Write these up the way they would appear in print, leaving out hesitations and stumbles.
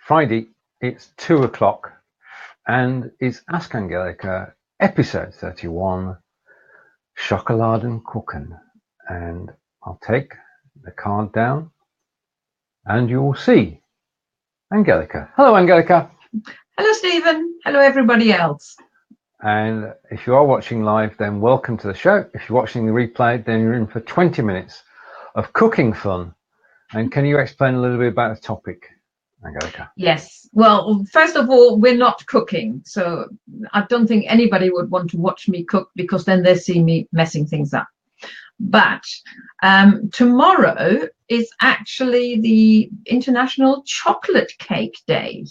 Friday, it's 2 o'clock, and it's Ask Angelika, episode 31, Schokoladenkuchen. And I'll take the card down, and you will see Angelika. Hello, Angelika. Hello, Stephen. Hello, everybody else. And if you are watching live, then welcome to the show. If you're watching the replay, then you're in for 20 minutes of cooking fun. And can you explain a little bit about the topic, Angelika? Yes. Well, first of all, we're not cooking. So I don't think anybody would want to watch me cook because then they see me messing things up. But tomorrow is actually the International Chocolate Cake Day,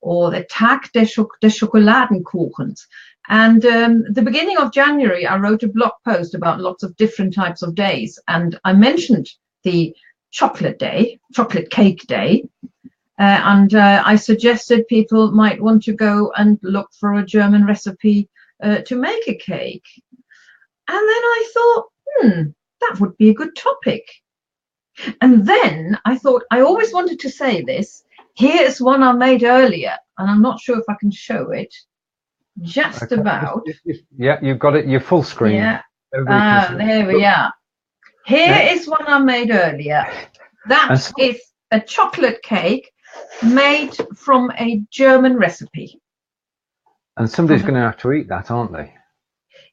or the Tag des Schokoladenkuchens. And the beginning of January, I wrote a blog post about lots of different types of days. And I mentioned the chocolate cake day. And I suggested people might want to go and look for a German recipe to make a cake. And then I thought, that would be a good topic. And then I thought, I always wanted to say this. Here's one I made earlier, and I'm not sure if I can show it. Just okay. About. Yeah, you've got it. You're full screen. Yeah. There we are. Here is one I made earlier. That is a chocolate cake made from a German recipe. And somebody's going to have to eat that, aren't they?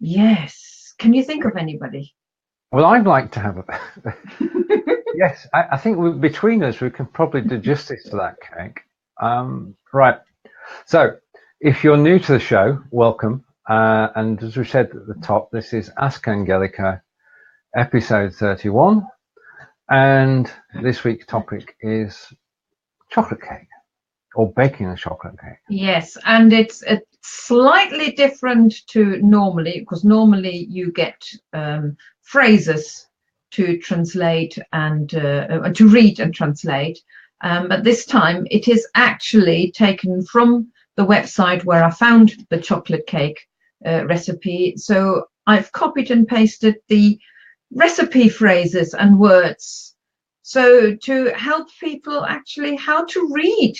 Yes. Can you think of anybody? Well, I'd like to have a... Yes, I think between us, we can probably do justice to that cake. Right. So if you're new to the show, welcome. And as we said at the top, this is Ask Angelika, episode 31. And this week's topic is chocolate cake, or baking a chocolate cake. Yes, and it's slightly different to normally, because normally you get phrases to translate and to read and translate. But this time it is actually taken from the website where I found the chocolate cake recipe. So I've copied and pasted the recipe phrases and words, so to help people actually how to read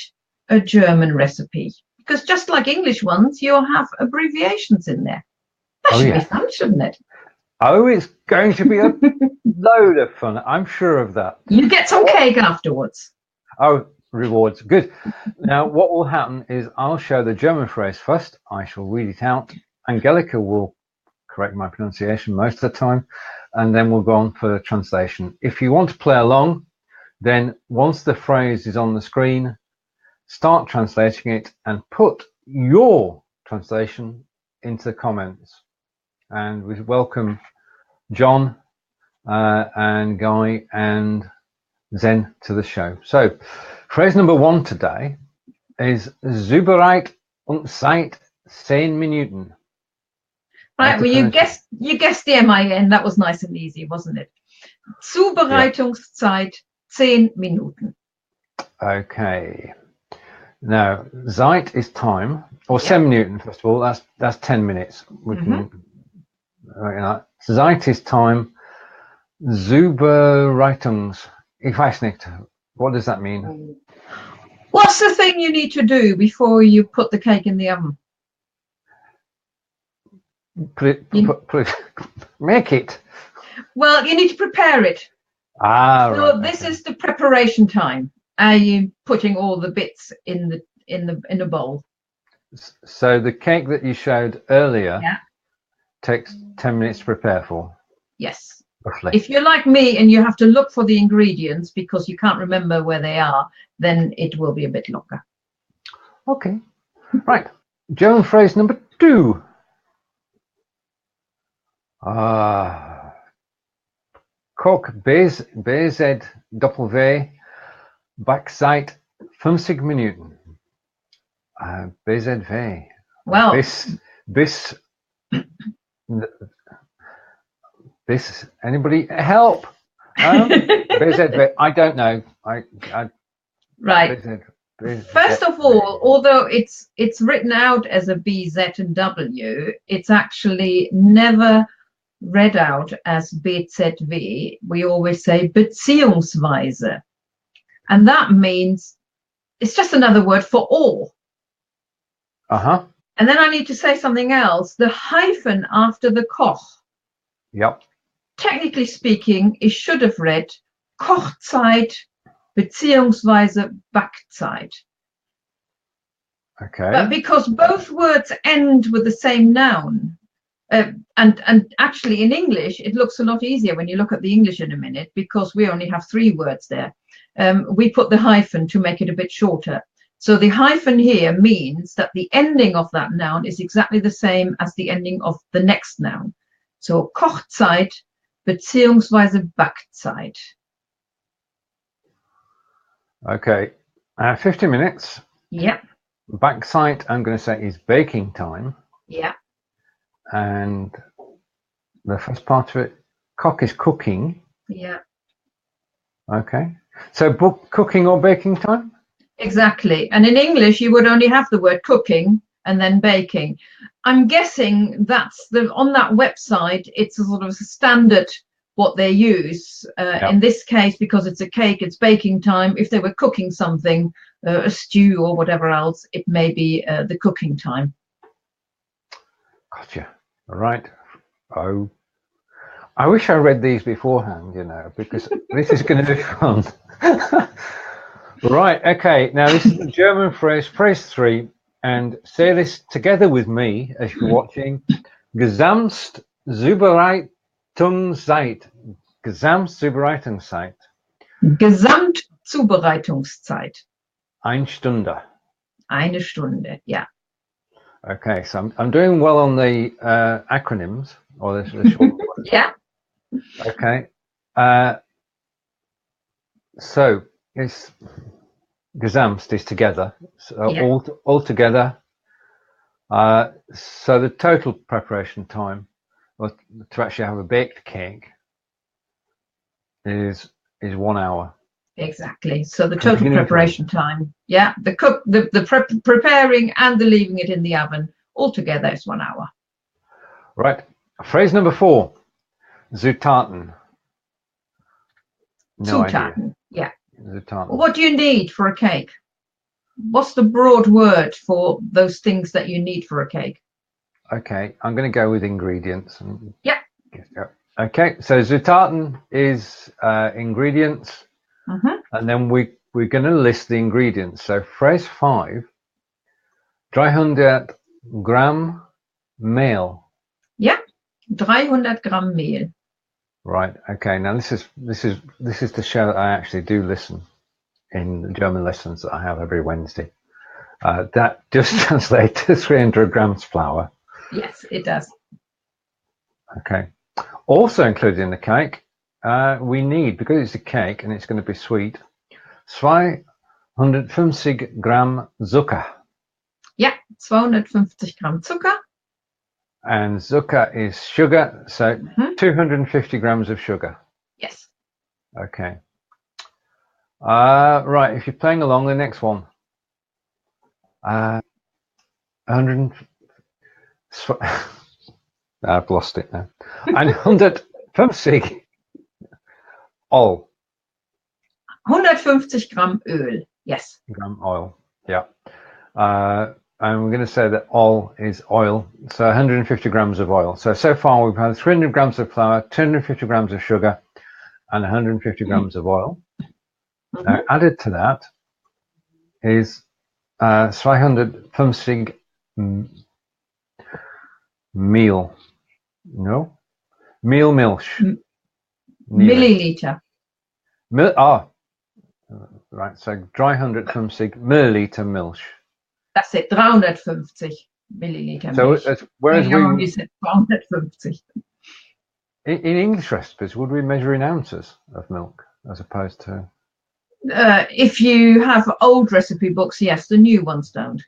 a German recipe, because just like English ones, you'll have abbreviations in there. That should be fun, shouldn't it? Oh, it's going to be a load of fun. I'm sure of that. You get some cake afterwards. Oh, rewards. Good. Now, what will happen is I'll show the German phrase first. I shall read it out. Angelika will correct my pronunciation most of the time, and then we'll go on for the translation. If you want to play along, then once the phrase is on the screen, start translating it and put your translation into the comments. And we welcome John and Guy and Zen to the show. So phrase number 1 today is Zubereitungszeit 10 Minuten. Right, well, you guessed the MIN. That was nice and easy, wasn't it? Zubereitungszeit 10 Minuten. Okay. Now, Zeit is time, or 10 Minuten, first of all. That's 10 minutes. We can. Zeit is time. Zubereitungs. Ich weiß nicht. What does that mean? What's the thing you need to do before you put the cake in the oven? Make it. Well, you need to prepare it. So right. This is the preparation time. You putting all the bits in the bowl. So the cake that you showed earlier takes 10 minutes to prepare for. Yes. Roughly. If you're like me and you have to look for the ingredients because you can't remember where they are, then it will be a bit longer. Okay. Right. German phrase number 2. Koch BZW Backzeit 50 Minuten. BZW. Well, this anybody help? BZW. I don't know. Right. First of all, although it's written out as a B, Z, and W, it's actually never read out as BZW. We always say Beziehungsweise, and that means it's just another word for all. Uh-huh. And then I need to say something else. The hyphen after the Koch. Yep. Technically speaking, it should have read Kochzeit beziehungsweise Backzeit. Okay. But because both words end with the same noun, and actually in English, it looks a lot easier when you look at the English in a minute, because we only have 3 words there. We put the hyphen to make it a bit shorter. So the hyphen here means that the ending of that noun is exactly the same as the ending of the next noun. So Kochzeit beziehungsweise Backzeit. Okay. 50 minutes. Yeah. Backzeit, I'm going to say, is baking time. Yeah. And the first part of it, Koch, is cooking. Yeah. Okay. So cooking or baking time? Exactly. And in English, you would only have the word cooking and then baking. I'm guessing that's on that website, it's a sort of a standard what they use. In this case, because it's a cake, it's baking time. If they were cooking something, a stew or whatever else, it may be the cooking time. Gotcha. All right. Oh, I wish I read these beforehand, because this is going to be fun. Right. Okay. Now, this is the German phrase 3, and say this together with me as you're watching. Gesamtzubereitungszeit. Gesamtzubereitungszeit. Gesamtzubereitungszeit. 1 Stunde. 1 Stunde, yeah. Okay, so I'm doing well on the acronyms, or the short ones. Yeah. Okay. So it's Gesamt is together, so Yeah. all together. So the total preparation time, or to actually have a baked cake, is 1 hour. Exactly. So the total preparation time, yeah, the preparing and the leaving it in the oven altogether is 1 hour. Right. Phrase number 4, Zutaten. No idea. Yeah. Zutaten. Well, what do you need for a cake? What's the broad word for those things that you need for a cake? Okay, I'm going to go with ingredients. Yeah. Okay, so Zutaten is ingredients, and then we're going to list the ingredients. So phrase 5, 300 Gramm Mehl. Yeah, 300 Gramm Mehl. Right. Okay. Now this is to show that I actually do listen in the German lessons that I have every Wednesday. That just translates to 300 grams flour. Yes, it does. Okay. Also included in the cake, we need, because it's a cake and it's going to be sweet, 250 Gramm Zucker. Yeah, 250 Gramm Zucker. And Zucker is sugar, so 250 grams of sugar. Yes. Okay. Right, if you're playing along, the next one. 100. I've lost it now. 150 oil. 150 Gramm Öl. Yes. Gram oil. Yeah. And we're going to say that oil is oil. So 150 grams of oil. So far we've had 300 grams of flour, 250 grams of sugar, and 150 grams of oil. Now, added to that is 250 Mehl. No? Mehl Milch. Milliliter. Right. So 350 milliliter Milch. That's it, 350 milliliter Milch. So whereas you said 350. In English recipes, would we measure in ounces of milk as opposed to? If you have old recipe books, yes. The new ones don't.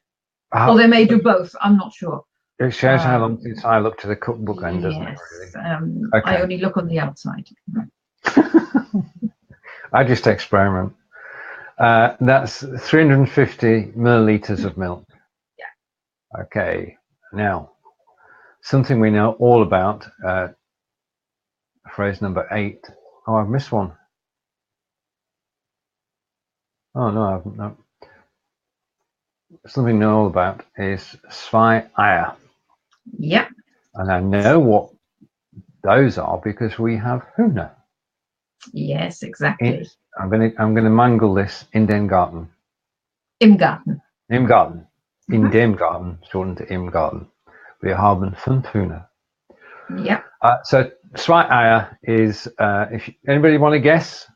Or they may do both. I'm not sure. It shows how long since I looked at the cookbook then, doesn't it? Really? Okay. I only look on the outside. I just experiment. That's 350 milliliters of milk. Yeah. Okay. Now, something we know all about. Phrase number 8. Oh, I've missed one. Oh no, I've not. something to know about is zwei Eier. Yeah. And I know what those are because we have Hühner. Yes, exactly. I'm gonna mangle this in den Garten. Im Garten. Im Garten. In dem Garten, shortened to im Garten. Wir haben 5 Hühner. Yeah. So zwei Eier is, if anybody want to guess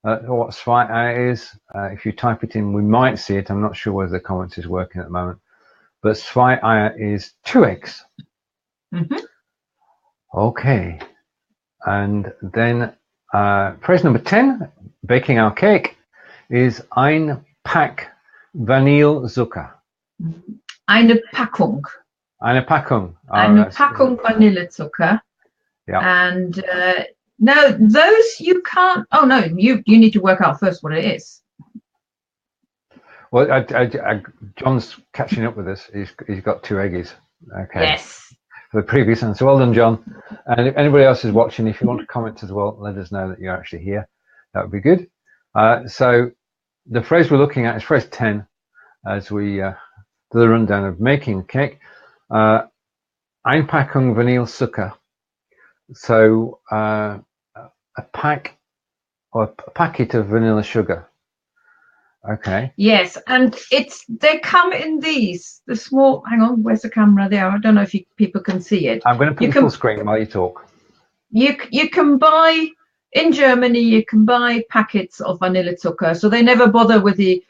what zwei Eier is, if you type it in, we might see it. I'm not sure whether the comments is working at the moment. But zwei Eier is 2 eggs. Okay. And then phrase number 10, baking our cake, is ein Pack Vanillezucker. Eine Packung. Eine Packung. Eine Packung Vanillezucker. Yeah. And no, those you can't. Oh no, you need to work out first what it is. Well, John's catching up with us. He's got 2 eggies. Okay. Yes. For the previous answer. Well done, John. And if anybody else is watching, if you want to comment as well, let us know that you're actually here. That would be good. So the phrase we're looking at is phrase 10 as we do the rundown of making a cake. Ein Packung Vanillezucker. So a pack or a packet of vanilla sugar. Okay. Yes, and they come in these, the small, hang on, where's the camera there? I don't know if people can see it. I'm going to put it full screen while you talk. You can buy, in Germany, you can buy packets of Vanillezucker, so they never bother with the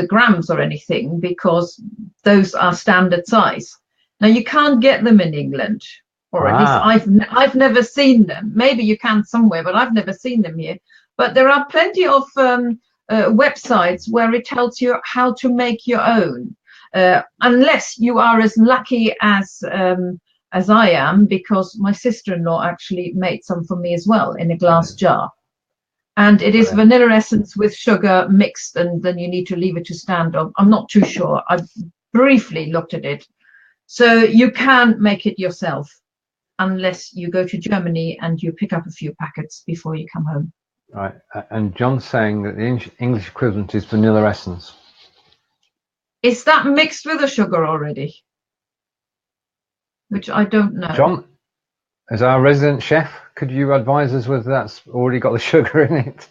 grams or anything because those are standard size. Now you can't get them in England, or at least I've never seen them. Maybe you can somewhere, but I've never seen them here. But there are plenty of websites where it tells you how to make your own, unless you are as lucky as I am, because my sister-in-law actually made some for me as well in a glass jar. And it is vanilla essence with sugar mixed, and then you need to leave it to stand on. I'm not too sure. I briefly looked at it. So you can make it yourself, unless you go to Germany and you pick up a few packets before you come home. Right, and John's saying that the English equivalent is vanilla essence. Is that mixed with the sugar already? Which I don't know. John, as our resident chef, could you advise us whether that's already got the sugar in it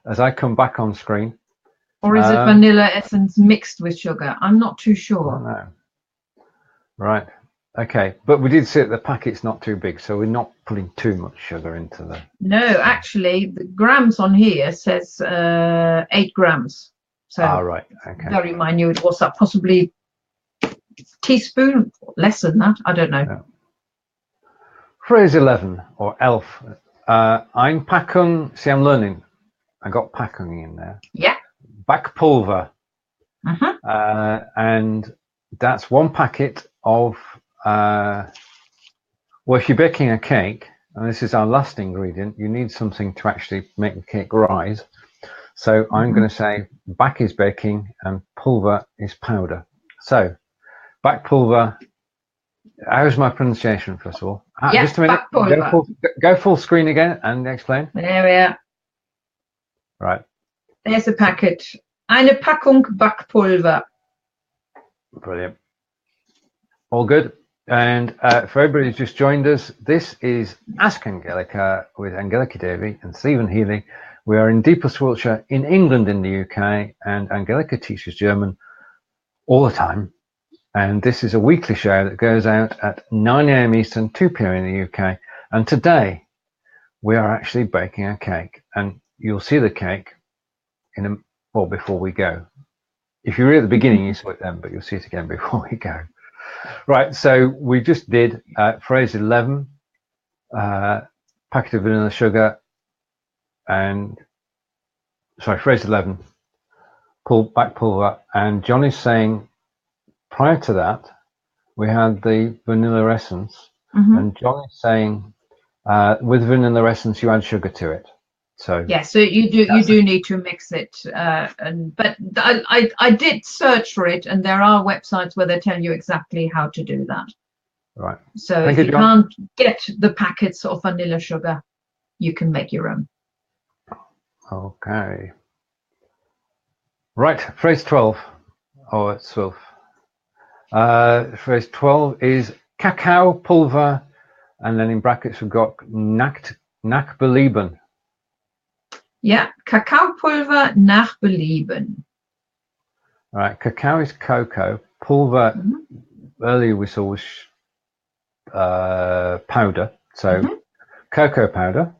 as I come back on screen? Or is it vanilla essence mixed with sugar? I'm not too sure. No. Right. Okay, but we did see that the packet's not too big, so we're not putting too much sugar into the... No, actually, the grams on here says 8 grams. So right, okay. Very minute. What's that? Possibly teaspoon? Less than that? I don't know. Yeah. Phrase 11, or elf. Ein Packung, see I'm learning. I got Packung in there. Yeah. Backpulver. And that's 1 packet of... well, if you're baking a cake, and this is our last ingredient, you need something to actually make the cake rise. So I'm going to say back is baking and pulver is powder. So backpulver, how's my pronunciation first of all? Just a minute, go full screen again and explain. There we are. Right. There's a packet. Eine Packung Backpulver. Brilliant. All good. And for everybody who's just joined us, this is Ask Angelika with Angelika Davey and Stephen Healey. We are in deepest Wiltshire in England in the UK, and Angelika teaches German all the time. And this is a weekly show that goes out at 9 AM Eastern, 2 PM in the UK. And today we are actually baking a cake, and you'll see the cake before we go. If you read at the beginning, you saw it then, but you'll see it again before we go. Right, so we just did phrase 11, packet of vanilla sugar, and phrase 11, backpulver, and John is saying prior to that we had the vanilla essence, and John is saying with vanilla essence you add sugar to it. So yeah, so you do need to mix it, but I did search for it, and there are websites where they tell you exactly how to do that. Right. So if you can't get the packets of vanilla sugar, you can make your own. Okay. Right, phrase 12. Oh, it's 12. Phrase 12 is Kakaopulver, and then in brackets we've got nach Belieben. Yeah, Kakaopulver nach Belieben. All right, cacao is cocoa. Pulver, earlier we saw was powder. So cocoa powder,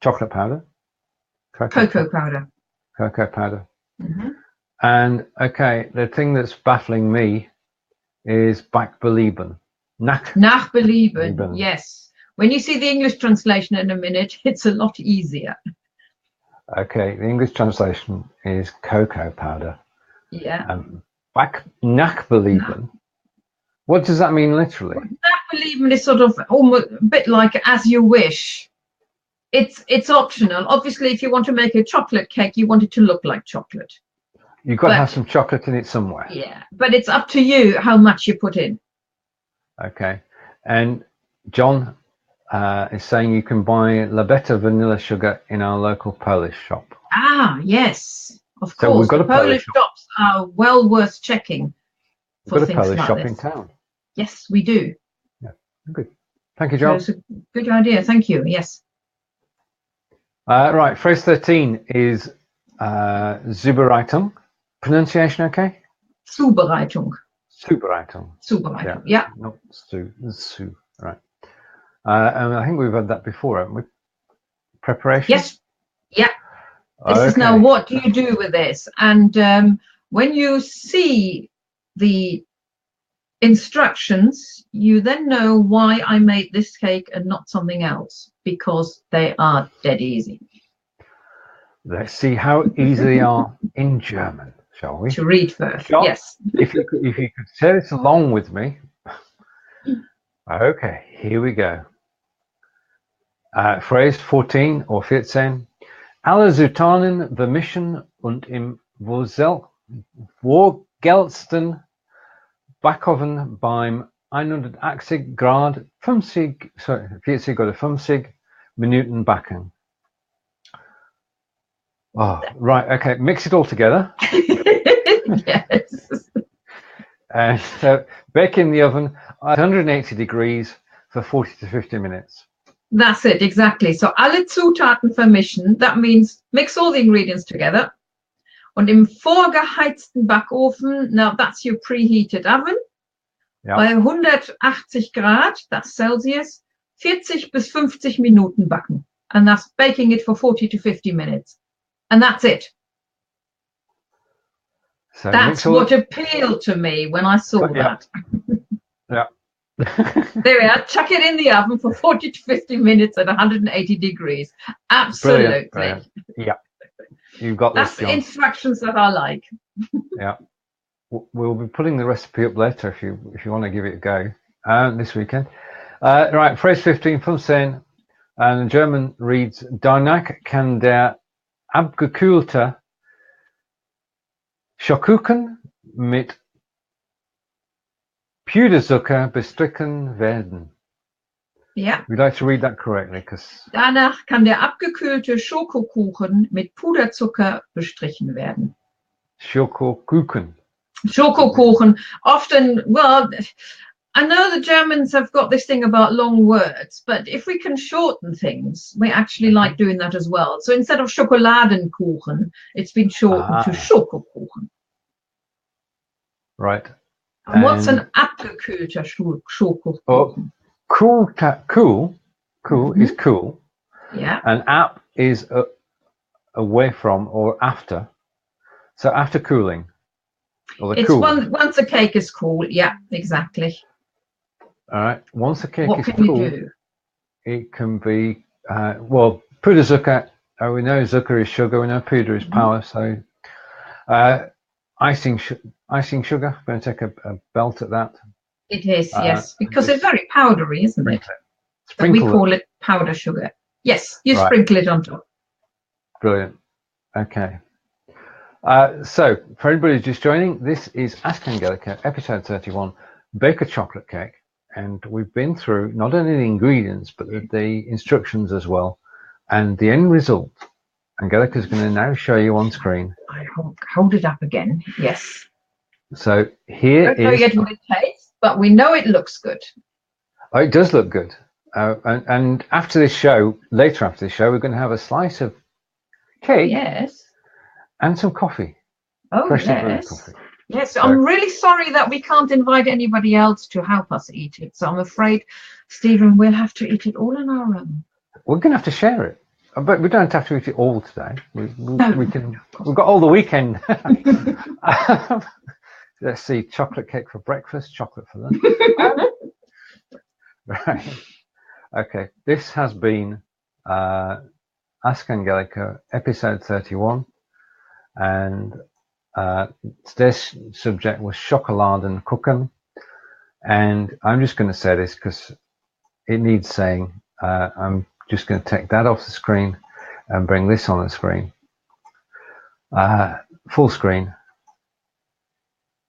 chocolate powder, Cocoa powder. cocoa powder. And okay, the thing that's baffling me is Belieben. Nach Belieben, yes. When you see the English translation in a minute, it's a lot easier. Okay, the English translation is cocoa powder. Yeah. Nach Belieben. What does that mean literally? Nach Belieben is sort of almost a bit like as you wish. It's optional. Obviously, if you want to make a chocolate cake, you want it to look like chocolate. You've got to have some chocolate in it somewhere. Yeah, but it's up to you how much you put in. Okay, and John is saying you can buy Labeta Vanilla Sugar in our local Polish shop. Ah, yes, of So course. we've got the a Polish shops are well worth checking. We've got a Polish shop in town. Yes, we do. Yeah, good. Thank you, John. That's a good idea. Thank you. Yes. Right, phrase 13 is Zubereitung. Pronunciation okay? Zubereitung. Zubereitung. Yeah. Not Su. Right. And I think we've had that before, haven't we? Preparation? Yes. Yeah. This is now what do you do with this? And when you see the instructions, you then know why I made this cake and not something else, because they are dead easy. Let's see how easy they are in German, shall we? To read first, John, yes. if you could say this along with me. Okay, here we go. Phrase 14 or 14. Alle Zutaten vermischen und im vorgeheizten Backofen beim 180 Grad 40 oder 50 Minuten backen. Oh, right, okay, mix it all together. Yes. And so bake in the oven at 180 degrees for 40 to 50 minutes. That's it, exactly. So alle Zutaten vermischen, that means mix all the ingredients together. Und im vorgeheizten Backofen, now that's your preheated oven, bei 180 Grad, that's Celsius, 40 bis 50 Minuten backen. And that's baking it for 40 to 50 minutes. And that's it. So that's what appealed to me when I saw that. Yeah. There we are. Chuck it in the oven for 40 to 50 minutes at 180 degrees. Absolutely. Brilliant. Yeah. You've got this. That's the instructions that I like. Yeah. We'll be putting the recipe up later if you want to give it a go this weekend. Right, phrase 15, 15. And the German reads, Danach kann der abgekühlte Schokokuchen mit Puderzucker bestrichen werden. Yeah. We'd like to read that correctly, because Danach kann der abgekühlte Schokokuchen mit Puderzucker bestrichen werden. Schokokuchen. Schokokuchen. Often, well, I know the Germans have got this thing about long words, but if we can shorten things, we actually like doing that as well. So instead of Schokoladenkuchen, it's been shortened to Schokokuchen. Right. And what's an abgekühlter Schokokuchen? Oh, cool is cool. Yeah. And ab is away from or after. So after cooling. Or the it's cool. once a cake is cool. Yeah, exactly. All right. Once a cake what is can cool, you do? It can be well, Puderzucker. We know Zucker is sugar. We know Puder is power. So icing sugar. I'm going to take a belt at that. It is, yes, because it's very powdery, isn't it? But we call it powder sugar. Yes, you sprinkle it on top. Brilliant. Okay. So, for anybody just joining, this is Ask Angelika, episode 31, Bake a Chocolate Cake. And we've been through not only the ingredients, but the instructions as well. And the end result, Angelika is going to now show you on screen. I hold it up again, yes. So here don't know yet what it tastes, but we know it looks good. Oh, it does look good. And after this show, later after this show, we're going to have a slice of cake. Yes. And some coffee. Oh, freshly brewed yes. coffee. Yes, so I'm really sorry that we can't invite anybody else to help us eat it. So I'm afraid, Stephen, we'll have to eat it all on our own. We're going to have to share it. But we don't have to eat it all today. We can. No, We've got all the weekend. Let's see, chocolate cake for breakfast, chocolate for lunch. Right. Okay. This has been Ask Angelika, episode 31, and today's subject was Schokoladenkuchen, and I'm just going to say this because it needs saying. I'm just going to take that off the screen and bring this on the screen. Full screen.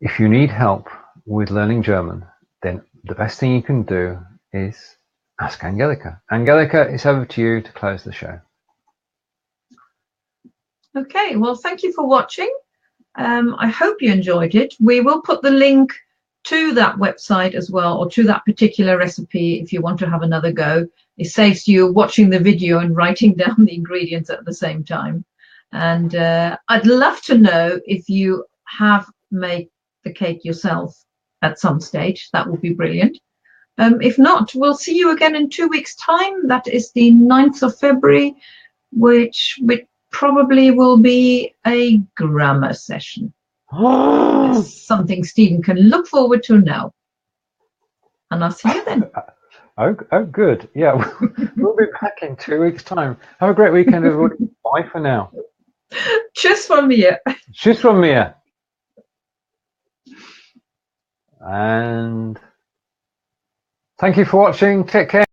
If you need help with learning German, then the best thing you can do is ask Angelika. Angelika, it's over to you to close the show. Okay, well, thank you for watching. I hope you enjoyed it. We will put the link to that website as well, or to that particular recipe if you want to have another go. It saves you watching the video and writing down the ingredients at the same time. And I'd love to know if you have made the cake yourself at some stage. That would be brilliant. If not, we'll see you again in 2 weeks' time. That is the 9th of February, which probably will be a grammar session. Something Stephen can look forward to now. And I'll see you then. Oh, good. Yeah, we'll be back in 2 weeks' time. Have a great weekend, everybody. Bye for now. Tschüss von mir. Tschüss von mir. And thank you for watching. Take care.